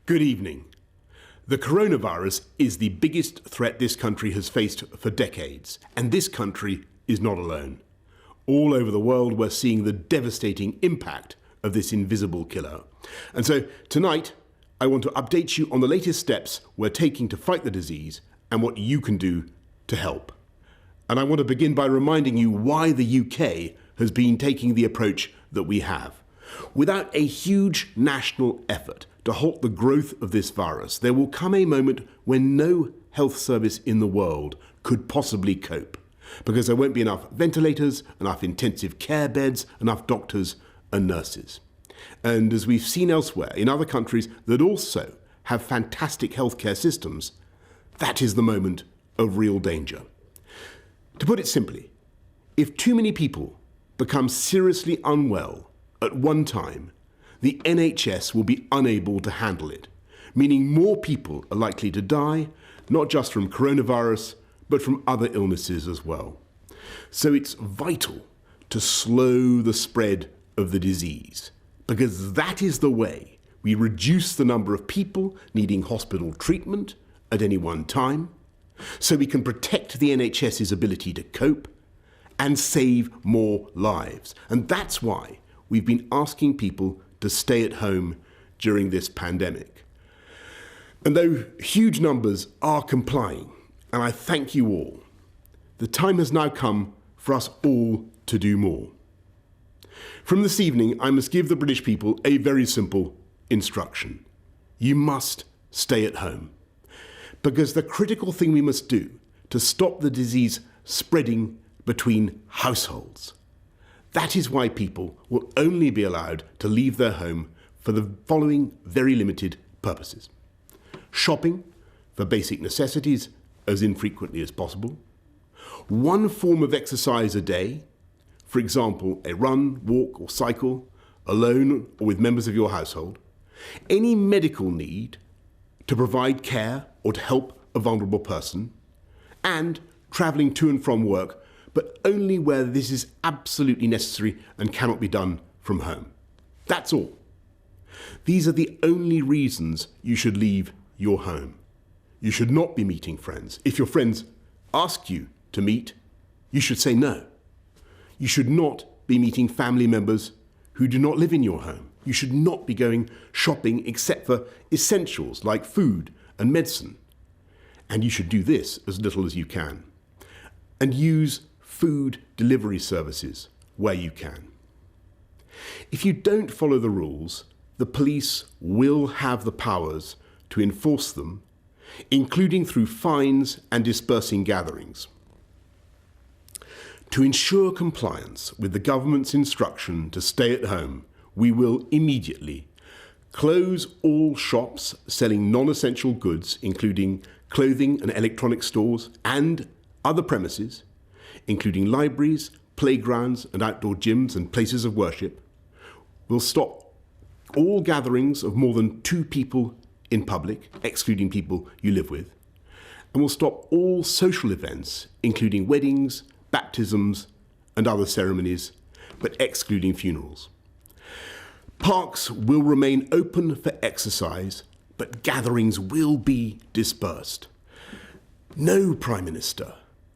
Good evening. The coronavirus is the biggest threat this country has faced for decades, and this country is not alone. All over the world, we're seeing the devastating impact of this invisible killer. And so tonight, I want to update you on the latest steps we're taking to fight the disease and what you can do to help. And I want to begin by reminding you why the UK has been taking the approach that we have. Without a huge national effort to halt the growth of this virus, there will come a moment when no health service in the world could possibly cope, because there won't be enough ventilators, enough intensive care beds, enough doctors and nurses. And as we've seen elsewhere in other countries that also have fantastic healthcare systems, that is the moment of real danger. To put it simply, if too many people become seriously unwell at one time, the NHS will be unable to handle it, meaning more people are likely to die, not just from coronavirus, but from other illnesses as well. So it's vital to slow the spread of the disease, because that is the way we reduce the number of people needing hospital treatment at any one time, so we can protect the NHS's ability to cope and save more lives. And that's why we've been asking people to stay at home during this pandemic. And though huge numbers are complying, and I thank you all, the time has now come for us all to do more. From this evening, I must give the British people a very simple instruction. You must stay at home, because the critical thing we must do to stop the disease spreading between households. That is why people will only be allowed to leave their home for the following very limited purposes. Shopping for basic necessities as infrequently as possible. One form of exercise a day, for example, a run, walk or cycle, alone or with members of your household. Any medical need to provide care or to help a vulnerable person. And travelling to and from work, but only where this is absolutely necessary and cannot be done from home. That's all. These are the only reasons you should leave your home. You should not be meeting friends. If your friends ask you to meet, you should say no. You should not be meeting family members who do not live in your home. You should not be going shopping except for essentials like food and medicine. And you should do this as little as you can. And use food delivery services where you can. If you don't follow the rules, the police will have the powers to enforce them, including through fines and dispersing gatherings. To ensure compliance with the government's instruction to stay at home, we will immediately close all shops selling non-essential goods, including clothing and electronic stores, and other premises, including libraries, playgrounds and outdoor gyms and places of worship. We'll stop all gatherings of more than 2 people in public, excluding people you live with. And we'll stop all social events, including weddings, baptisms and other ceremonies, but excluding funerals. Parks will remain open for exercise, but gatherings will be dispersed. No Prime Minister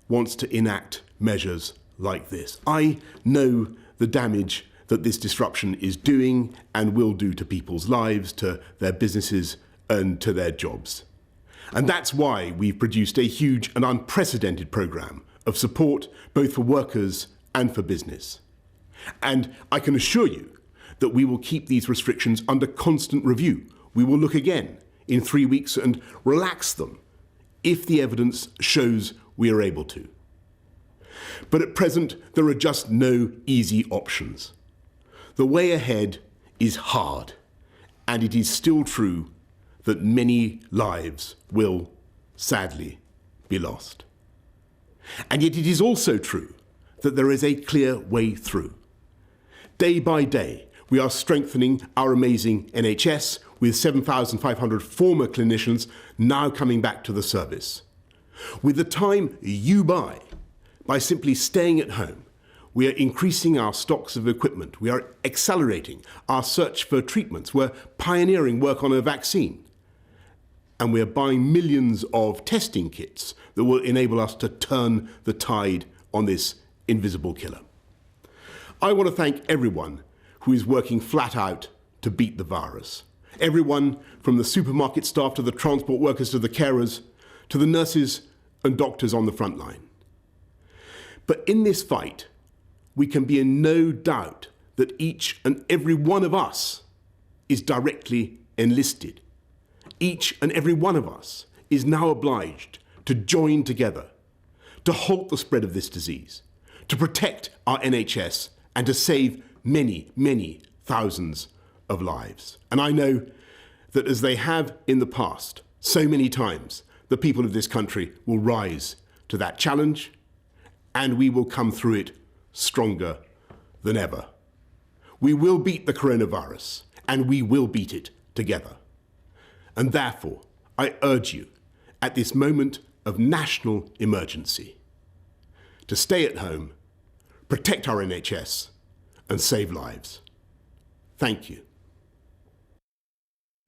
wants to enact measures like this. I know the damage that this disruption is doing and will do to people's lives, to their businesses and to their jobs. And that's why we've produced a huge and unprecedented programme of support both for workers and for business. And I can assure you that we will keep these restrictions under constant review. We will look again in 3 weeks and relax them if the evidence shows we are able to. But at present, there are just no easy options. The way ahead is hard, and it is still true that many lives will, sadly, be lost. And yet it is also true that there is a clear way through. Day by day, we are strengthening our amazing NHS with 7,500 former clinicians now coming back to the service. With the time you buy by simply staying at home, we are increasing our stocks of equipment. We are accelerating our search for treatments. We're pioneering work on a vaccine. and we're buying millions of testing kits that will enable us to turn the tide on this invisible killer. I want to thank everyone who is working flat out to beat the virus. Everyone from the supermarket staff to the transport workers to the carers to the nurses and doctors on the front line. But in this fight, we can be in no doubt that each and every one of us is directly enlisted. Each and every one of us is now obliged to join together to halt the spread of this disease, to protect our NHS and to save many, many thousands of lives. And I know that as they have in the past, so many times, the people of this country will rise to that challenge and we will come through it stronger than ever. We will beat the coronavirus and we will beat it together. And therefore, I urge you at this moment of national emergency to stay at home, protect our NHS and save lives. Thank you.